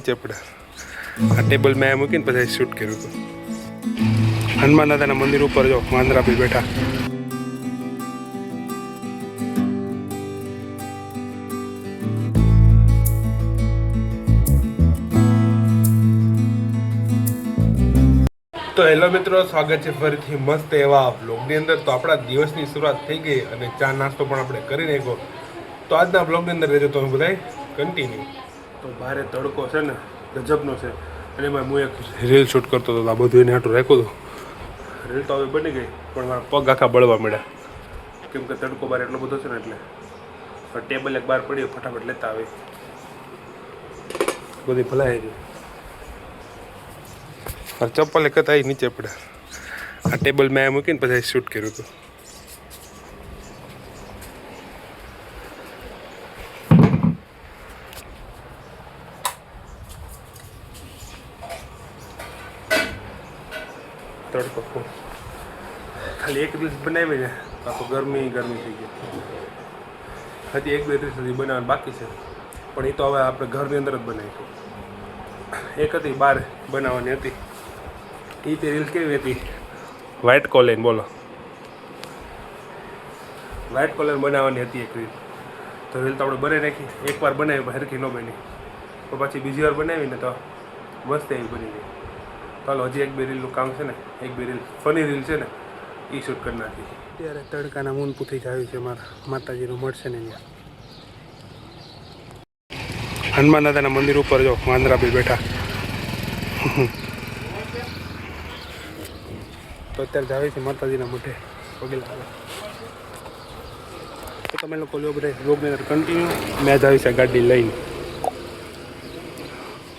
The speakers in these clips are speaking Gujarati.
નીચે પડ્યા. આ ટેબલ મેં મૂકીને પછી શૂટ કર્યું હતું. હનુમાન દાદાના મંદિર ઉપર જો વાંદરા બી બેઠા. તો હેલો મિત્રો, સ્વાગત છે ફરીથી મસ્ત એવા બ્લોગની અંદર. તો આપણા દિવસની શરૂઆત થઈ ગઈ અને ચા નાસ્તો પણ આપણે કરી નાખ્યો. તો આજના બ્લોગની અંદર રહેજો તમે બધા કન્ટિન્યુ. તો ભારે તડકો છે ને ગજબનો છે અને એમાં હું એક રીલ શૂટ કરતો હતો. આ બધું એને હાટું રાખ્યું હતું. રીલ તો હવે બની ગઈ પણ મારા પગ આખા બળવા મળ્યા કેમ કે તડકો બહાર એટલો બધો છે ને એટલે. ટેબલ એક બહાર પડી ફટાફટ લેતા આવે બધી ભલાઈ ગઈ. ચપ્પલ એક હતા નીચે પડ્યા. આ ટેબલ મેં મૂકીને પછી શૂટ કર્યું હતું. તડકો ખાલી એક દિવસ બનાવી ને આખો ગરમી થઈ ગઈ. હજી એક બે દિવસ સુધી બનાવવાનું બાકી છે પણ એ તો હવે આપણે ઘરની અંદર જ બનાવીશું. એક હતી બહાર બનાવવાની હતી. એ તે રીલ કેવી હતી? વ્હાઇટ કોલર બોલો, વ્હાઇટ કોલર બનાવવાની હતી એક રીલ. તો રીલ તો આપણે બનાવી નાખી. એકવાર બનાવી હરખી ન બની તો પછી બીજી વાર બનાવીને તો મસ્ત એવી બની ગઈ. ચાલો હજી એક બે રીલનું કામ છે ને, એક બે રીલ ફની રીલ છે ને એ શૂટ કરી નાખી. અત્યારે તડકાના મૂન પૂથી જ આવ્યું છે મારા માતાજીનું મળશે ને ત્યાં. હનુમાન દાદાના મંદિર ઉપર જો વાંદરા બી બેઠા. તો અત્યારે જ આવે છે માતાજીના મઠે પગે લાગે. તો તમે લોકો લો બધા બ્લોગની અંદર કન્ટિન્યુ. મેં જ આવી છે ગાડી લઈને.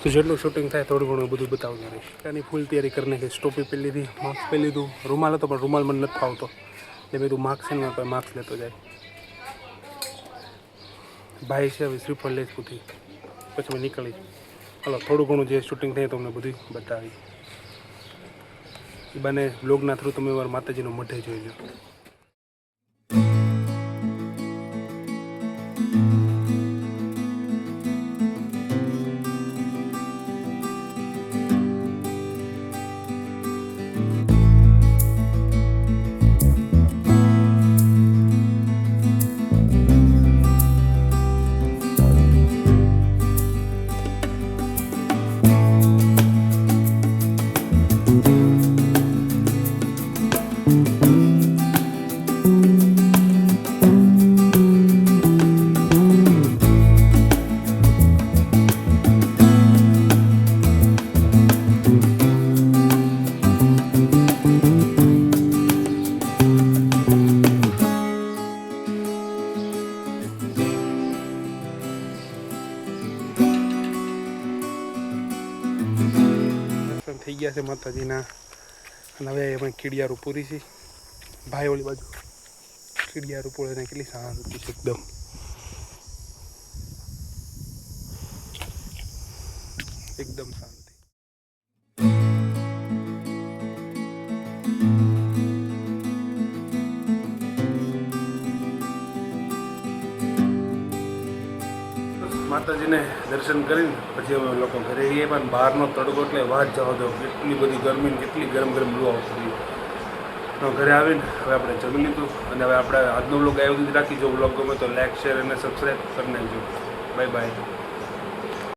તો જેટલું શૂટિંગ થાય થોડું ઘણું બધું બતાવવાનું રહીશ. ત્યાંની ફૂલ તૈયારી કરી નાખી. ટોપી પહેરી લીધી, માસ્ક પહેરી લીધું. રૂમાલ હતો પણ રૂમાલ મને નથી ફાવતો એટલે મેં તું માસ્ક છે ને કોઈ માસ્ક લેતો જાય. ભાઈ છે હવે શ્રીફળ લઈશ પૂથી પછી મેં નીકળી. હાલો થોડું ઘણું જે શૂટિંગ થાય તમને બધું બતાવી. એ બને બ્લોગના થ્રુ તમે મારા માતાજીનો મઠે જોઈજો. થઈ ગયા છે માતાજીના અને હવે એમાં કીડિયારું પૂરી છે. ભાઈ ઓલી બાજુ કીડિયારું પૂરે ને કેટલી શાંતિ છે એકદમ. એકદમ શાંતિ. માતાજીને દર્શન કરીને પછી અમે લોકો ઘરે જઈએ. પણ બહારનો તડકો એટલે વાત જવા દો, કેટલી બધી ગરમી, કેટલી ગરમ લૂ આવતી. ઘરે આવીને હવે આપણે જમી લીધું અને હવે આપણે આજનો બ્લોગ આવ્યો સુધી રાખી. જો બ્લોગ ગમે તો લાઈક, શેર અને સબસ્ક્રાઈબ કરી નાખજો. Bye bye.